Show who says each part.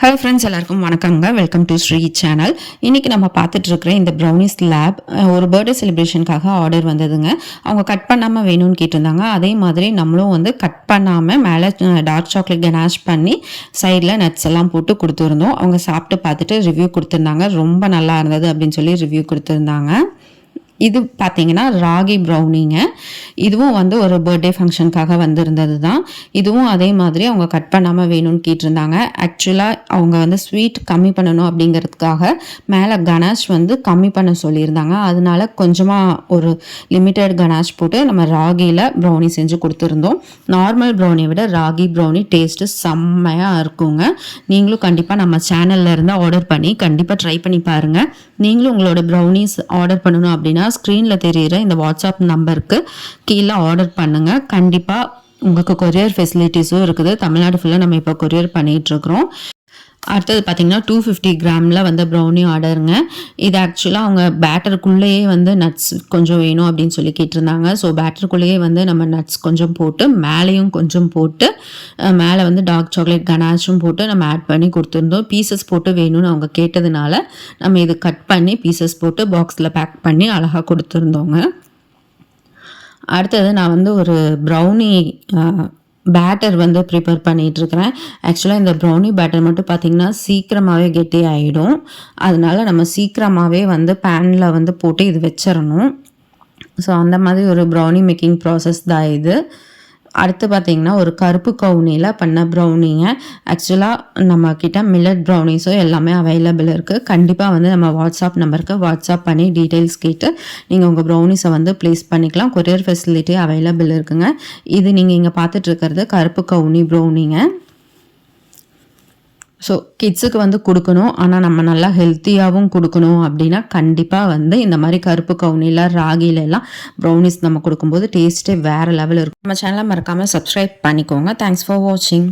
Speaker 1: Hello friends, எல்லாருக்கும் வணக்கங்க. Welcome to Sri channel. இன்றைக்கி நம்ம பார்த்துட்டு இருக்கிற இந்த ப்ரௌனிஸ் லேப் ஒரு பர்த்டே செலிப்ரேஷனுக்காக ஆர்டர் வந்ததுங்க. அவங்க கட் பண்ணாமல் வேணும்னு கேட்டிருந்தாங்க. அதே மாதிரி நம்மளும் வந்து கட் பண்ணாமல் மேலே டார்க் சாக்லேட் கனாஷ் பண்ணி சைடில் நட்ஸ் எல்லாம் போட்டு கொடுத்துருந்தோம். அவங்க சாப்பிட்டு பார்த்துட்டு ரிவ்யூ கொடுத்துருந்தாங்க. ரொம்ப நல்லா இருந்தது அப்படின்னு சொல்லி ரிவ்யூ கொடுத்துருந்தாங்க. இது பார்த்தீங்கன்னா ராகி ப்ரௌனிங்க. இதுவும் வந்து ஒரு பர்த்டே ஃபங்க்ஷனுக்காக வந்திருந்தது தான். இதுவும் அதே மாதிரி அவங்க கட் பண்ணாமல் வேணும்னு கேட்டிருந்தாங்க. ஆக்சுவலாக அவங்க வந்து ஸ்வீட் கம்மி பண்ணணும் அப்படிங்கிறதுக்காக மேலே கனாஷ் வந்து கம்மி பண்ண சொல்லியிருந்தாங்க. அதனால கொஞ்சமாக ஒரு லிமிட்டட் கனாஷ் போட்டு நம்ம ராகியில் ப்ரௌனி செஞ்சு கொடுத்துருந்தோம். நார்மல் ப்ரௌனியை விட ராகி ப்ரௌனி டேஸ்ட்டு செம்மையாக இருக்குங்க. நீங்களும் கண்டிப்பாக நம்ம சேனலில் இருந்து ஆர்டர் பண்ணி கண்டிப்பாக ட்ரை பண்ணி பாருங்கள். நீங்களும் உங்களோட ப்ரௌனிஸ் ஆர்டர் பண்ணணும் அப்படின்னா ஸ்க்ரீனில் தெரிகிற இந்த வாட்ஸ்அப் நம்பருக்கு கீழே ஆர்டர் பண்ணுங்கள். கண்டிப்பாக உங்களுக்கு கொரியர் ஃபெசிலிட்டிஸும் இருக்குது. தமிழ்நாடு ஃபுல்லாக நம்ம இப்போ கொரியர் பண்ணிகிட்ருக்குறோம். அடுத்தது பார்த்திங்கன்னா 250 கிராமில் வந்து ப்ரௌனி ஆர்டருங்க. இது ஆக்சுவலாக அவங்க பேட்டருக்குள்ளேயே வந்து நட்ஸ் கொஞ்சம் வேணும் அப்படின்னு சொல்லி கேட்டிருந்தாங்க. ஸோ பேட்டருக்குள்ளேயே வந்து நம்ம நட்ஸ் கொஞ்சம் போட்டு மேலேயும் கொஞ்சம் போட்டு மேலே வந்து டார்க் சாக்லேட் கனாஷும் போட்டு நம்ம ஆட் பண்ணி கொடுத்துருந்தோம். பீசஸ் போட்டு வேணும்னு அவங்க கேட்டதுனால நம்ம இது கட் பண்ணி பீசஸ் போட்டு பாக்ஸில் பேக் பண்ணி அழகாக கொடுத்துருந்தோங்க. அடுத்தது நான் வந்து ஒரு ப்ரௌனி பேட்டர் வந்து ப்ரிப்பேர் பண்ணிகிட்ருக்கிறேன். ஆக்சுவலாக இந்த ப்ரௌனி பேட்டர் மட்டும் பார்த்திங்கன்னா சீக்கிரமாகவே கெட்டி ஆகிடும். அதனால நம்ம சீக்கிரமாகவே வந்து பேனில் வந்து போட்டு இது வச்சிடணும். ஸோ அந்த மாதிரி ஒரு ப்ரௌனி மேக்கிங் ப்ராசஸ் தான் இது. அடுத்து பார்த்திங்கன்னா ஒரு கருப்பு கவுனியில் பண்ண ப்ரௌனிங்க. ஆக்சுவலாக நம்மக்கிட்ட மில்லட் ப்ரௌனிஸும் எல்லாமே அவைலபிள் இருக்குது. கண்டிப்பாக வந்து நம்ம வாட்ஸ்அப் நம்பருக்கு வாட்ஸ்அப் பண்ணி டீட்டெயில்ஸ் கேட்டு நீங்கள் உங்கள் ப்ரௌனிஸை வந்து ப்ளேஸ் பண்ணிக்கலாம். கொரியர் ஃபெசிலிட்டி அவைலபிள் இருக்குங்க. இது நீங்கள் இங்கே பார்த்துட்ருக்கிறது கருப்பு கவுனி ப்ரௌனிங்க. ஸோ கிட்ஸுக்கு வந்து கொடுக்கணும், ஆனால் நம்ம நல்லா ஹெல்த்தியாகவும் கொடுக்கணும் அப்படின்னா கண்டிப்பாக வந்து இந்த மாதிரி கருப்பு கவுனியில் ராகிலெல்லாம் ப்ரௌனிஸ் நம்ம கொடுக்கும்போது டேஸ்ட்டே வேறு லெவல் இருக்கும். நம்ம சேனலை மறக்காமல் சப்ஸ்கிரைப் பண்ணிக்கோங்க. தேங்க்ஸ் ஃபார் வாட்சிங்.